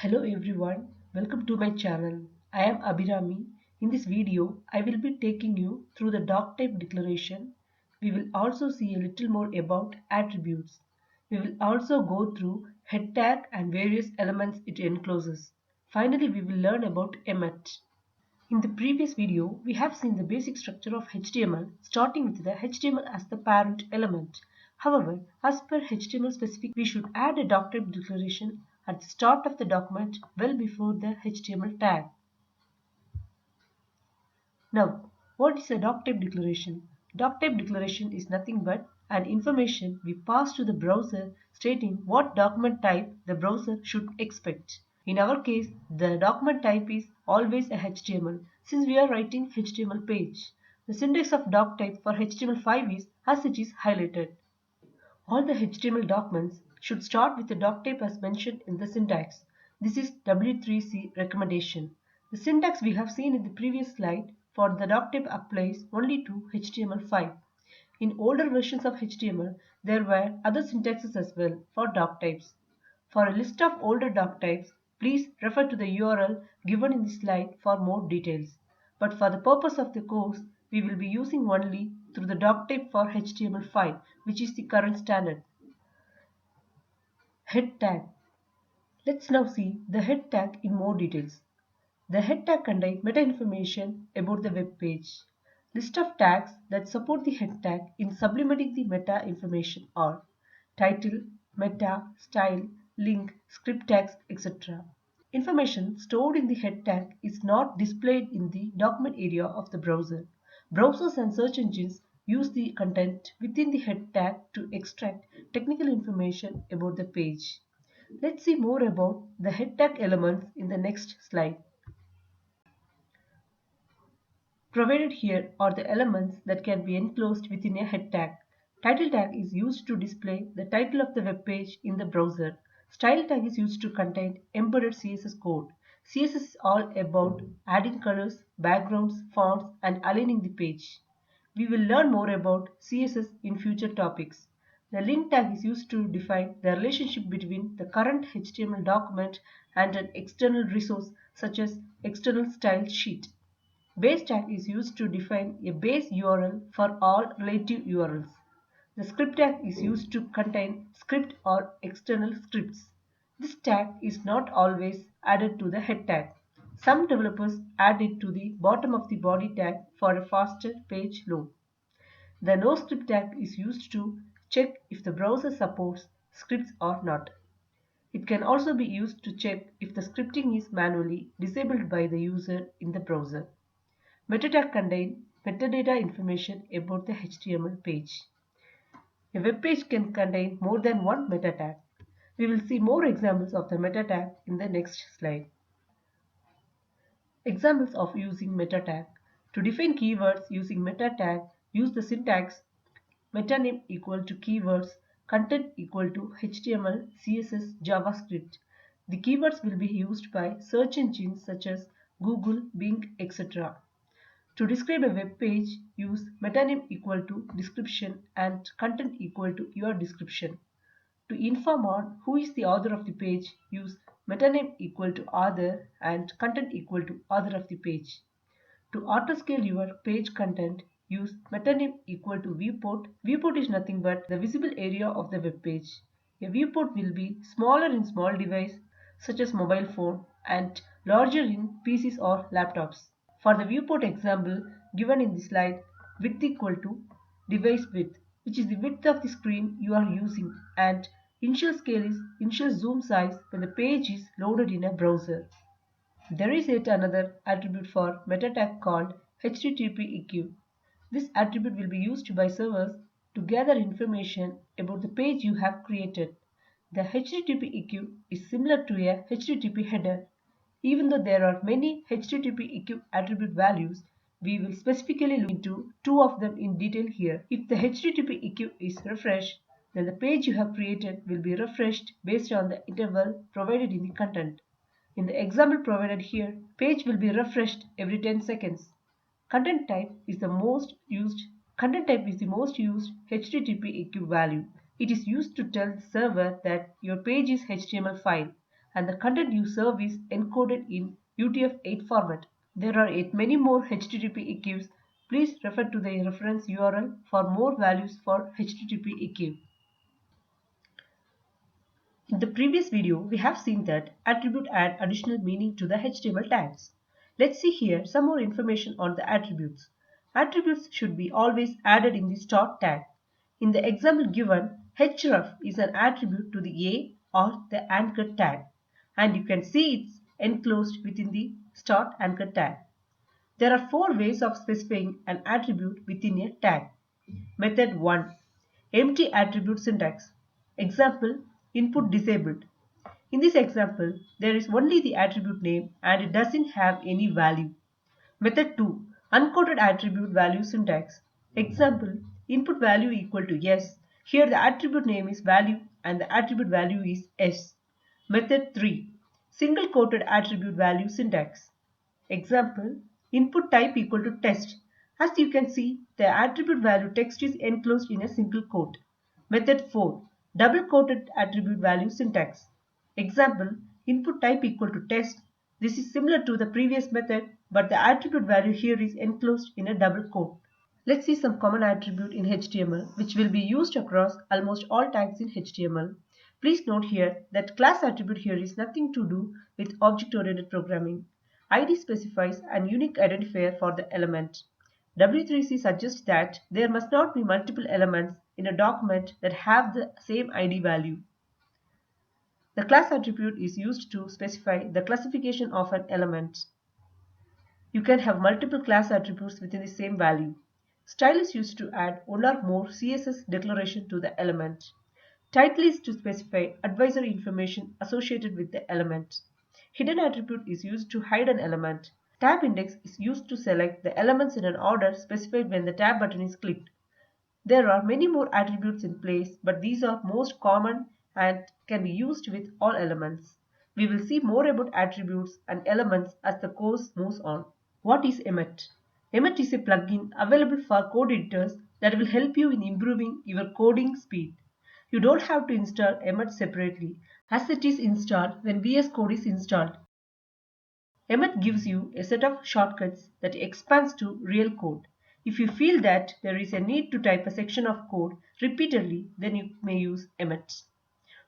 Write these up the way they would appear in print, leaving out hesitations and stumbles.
Hello everyone, welcome to my channel. I am Abhirami. In this video, I will be taking you through the doc type declaration. We will also see a little more about attributes. We will also go through head tag and various elements it encloses. Finally, we will learn about emmet. In the previous video, we have seen the basic structure of HTML, starting with the HTML as the parent element. However, as per HTML specific, we should add a doctype declaration at the start of the document well before the HTML tag. Now, what is a doctype declaration? Doctype declaration is nothing but an information we pass to the browser stating what document type the browser should expect. In our case, the document type is always a HTML since we are writing HTML page. The syntax of doc type for HTML5 is as it is highlighted. All the HTML documents should start with the doc type as mentioned in the syntax. This is W3C recommendation. The syntax we have seen in the previous slide for the doc type applies only to HTML5. In older versions of HTML, there were other syntaxes as well for doc types. For a list of older doc types, please refer to the URL given in the slide for more details. But for the purpose of the course, we will be using only through the doc type for HTML5, which is the current standard. Head tag. Let's now see the head tag in more details. The head tag contains meta information about the web page. List of tags that support the head tag in supplementing the meta information are title, meta, style, link, script tags, etc. Information stored in the head tag is not displayed in the document area of the browser. Browsers and search engines use the content within the head tag to extract technical information about the page. Let's see more about the head tag elements in the next slide. Provided here are the elements that can be enclosed within a head tag. Title tag is used to display the title of the web page in the browser. Style tag is used to contain embedded CSS code. CSS is all about adding colors, backgrounds, fonts, and aligning the page. We will learn more about CSS in future topics. The link tag is used to define the relationship between the current HTML document and an external resource such as external style sheet. Base tag is used to define a base URL for all relative URLs. The script tag is used to contain script or external scripts. This tag is not always added to the head tag. Some developers add it to the bottom of the body tag for a faster page load. The no script tag is used to check if the browser supports scripts or not. It can also be used to check if the scripting is manually disabled by the user in the browser. Meta tag contains metadata information about the HTML page. A web page can contain more than one meta tag. We will see more examples of the meta tag in the next slide. Examples of using meta tag. To define keywords using meta tag, use the syntax meta name equal to keywords, content equal to HTML, CSS, JavaScript. The keywords will be used by search engines such as Google, Bing, etc. To describe a web page, use metaname equal to description and content equal to your description. To inform on who is the author of the page, use metaname equal to author and content equal to author of the page. To autoscale your page content, use metaname equal to viewport. Viewport is nothing but the visible area of the web page. A viewport will be smaller in small device such as mobile phone and larger in PCs or laptops. For the viewport example given in the slide, width equal to device width, which is the width of the screen you are using, and initial scale is initial zoom size when the page is loaded in a browser. There is yet another attribute for meta tag called HTTP-EQ. This attribute will be used by servers to gather information about the page you have created. The HTTP-EQ is similar to a HTTP header. Even though there are many HTTP-EQ attribute values, we will specifically look into two of them in detail here. If the HTTP-EQ is refreshed, then the page you have created will be refreshed based on the interval provided in the content. In the example provided here, page will be refreshed every 10 seconds. Content type is the most used HTTP EQ value. It is used to tell the server that your page is HTML file and the content you serve is encoded in UTF-8 format. There are yet many more HTTP equals. Please refer to the reference URL for more values for HTTP equiv. In the previous video, we have seen that attributes add additional meaning to the HTML tags. Let's see here some more information on the attributes. Attributes should be always added in the start tag. In the example given, href is an attribute to the A or the anchor tag, and you can see it's enclosed within the start anchor tag. There are four ways of specifying an attribute within a tag. Method 1. Empty attribute syntax. Example, input disabled. In this example, there is only the attribute name and it doesn't have any value. Method 2. Uncoded attribute value syntax. Example, input value equal to yes. Here the attribute name is value and the attribute value is s. Method 3. Single quoted attribute value syntax. Example, input type equal to test. As you can see, the attribute value text is enclosed in a single quote. Method 4. Double quoted attribute value syntax. Example, input type equal to test. This is similar to the previous method, but the attribute value here is enclosed in a double quote. Let's see some common attribute in HTML which will be used across almost all tags in HTML. Please note here that class attribute here is nothing to do with object-oriented programming. ID specifies an unique identifier for the element. W3C suggests that there must not be multiple elements in a document that have the same ID value. The class attribute is used to specify the classification of an element. You can have multiple class attributes within the same value. Style is used to add one or more CSS declaration to the element. Title is to specify advisory information associated with the element. Hidden attribute is used to hide an element. Tab index is used to select the elements in an order specified when the tab button is clicked. There are many more attributes in place, but these are most common and can be used with all elements. We will see more about attributes and elements as the course moves on. What is Emmet? Emmet is a plugin available for code editors that will help you in improving your coding speed. You don't have to install Emmet separately, as it is installed when VS Code is installed. Emmet gives you a set of shortcuts that expands to real code. If you feel that there is a need to type a section of code repeatedly, then you may use Emmet.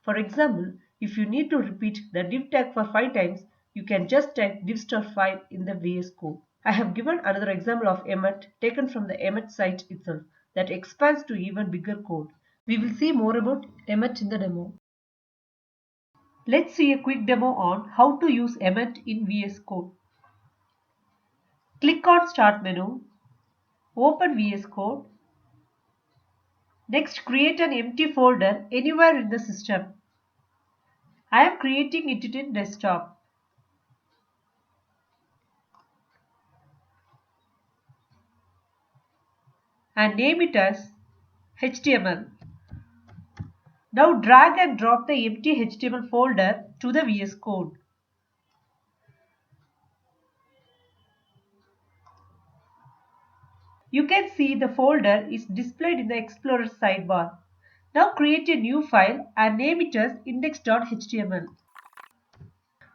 For example, if you need to repeat the div tag for 5 times, you can just type div*5 in the VS Code. I have given another example of Emmet taken from the Emmet site itself that expands to even bigger code. We will see more about Emmet in the demo. Let's see a quick demo on how to use Emmet in VS Code. Click on Start menu, open VS Code. Next, create an empty folder anywhere in the system. I am creating it in desktop. And name it as HTML. Now drag and drop the empty HTML folder to the VS Code. You can see the folder is displayed in the Explorer sidebar. Now create a new file and name it as index.html.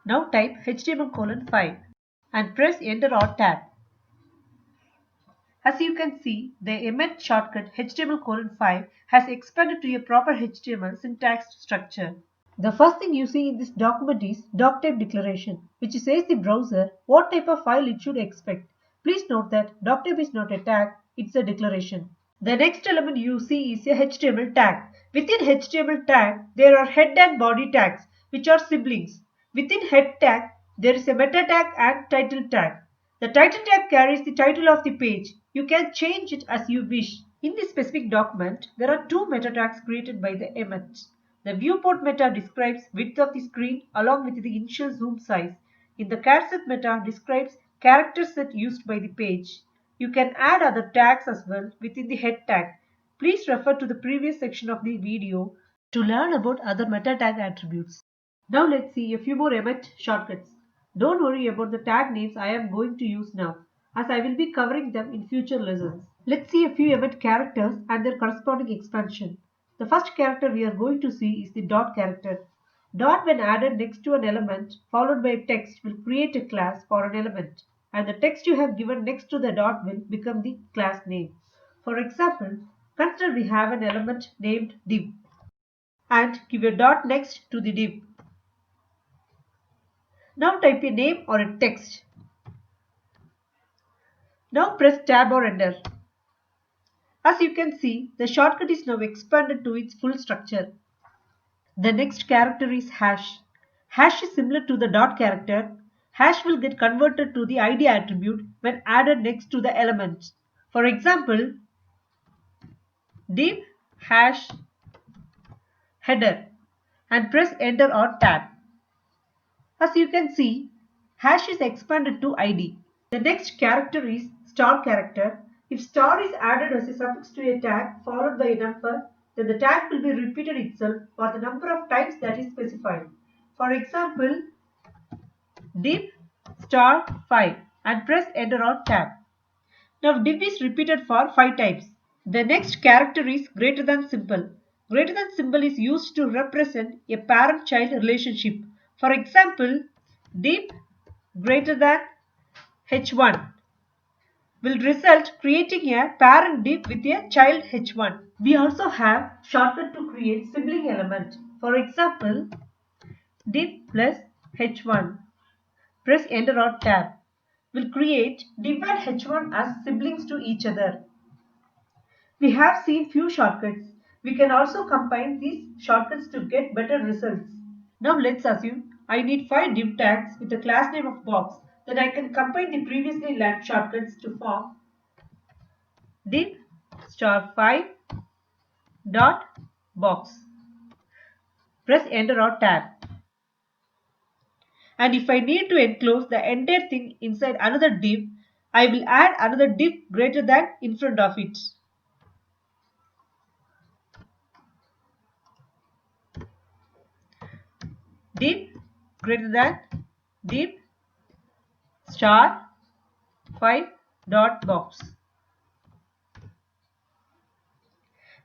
Now type html:5 and press enter or tab. As you can see, the Emmet shortcut html:5 has expanded to a proper HTML syntax structure. The first thing you see in this document is doc type declaration, which says the browser what type of file it should expect. Please note that doc type is not a tag, it's a declaration. The next element you see is a HTML tag. Within HTML tag, there are head and body tags, which are siblings. Within head tag, there is a meta tag and title tag. The title tag carries the title of the page. You can change it as you wish. In this specific document, there are two meta tags created by the Emmet. The viewport meta describes width of the screen along with the initial zoom size. In the charset meta describes character set used by the page. You can add other tags as well within the head tag. Please refer to the previous section of the video to learn about other meta tag attributes. Now let's see a few more Emmet shortcuts. Don't worry about the tag names I am going to use now, as I will be covering them in future lessons. Let's see a few Emmet characters and their corresponding expansion. The first character we are going to see is the dot character. Dot when added next to an element followed by a text will create a class for an element, and the text you have given next to the dot will become the class name. For example, consider we have an element named div and give a dot next to the div. Now type a name or a text. Now press tab or enter. As you can see, the shortcut is now expanded to its full structure. The next character is hash. Hash is similar to the dot character. Hash will get converted to the ID attribute when added next to the element. For example, div hash header and press enter or tab. As you can see, hash is expanded to ID. The next character is star character. If star is added as a suffix to a tag followed by a number, then the tag will be repeated itself for the number of times that is specified. For example, div star 5 and press enter or tab. Now div is repeated for 5 times. The next character is greater than symbol. Greater than symbol is used to represent a parent-child relationship. For example, div greater than h1 will result creating a parent div with a child h1. We also have shortcut to create sibling element. For example, div plus h1. Press enter or tab. Will create div and h1 as siblings to each other. We have seen few shortcuts. We can also combine these shortcuts to get better results. Now let's assume I need 5 div tags with the class name of box. Then I can combine the previously learned shortcuts to form div star 5 dot box. Press enter or tab. And if I need to enclose the entire thing inside another div, I will add another div greater than in front of it. Div greater than div star 5 dot box.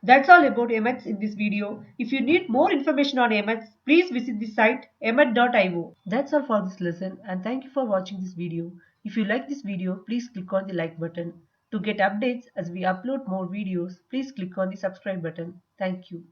That's all about Emmets in this video. If you need more information on Emmets, please visit the site emmet.io. That's all for this lesson and thank you for watching this video. If you like this video, please click on the like button. To get updates as we upload more videos, please click on the subscribe button. Thank you.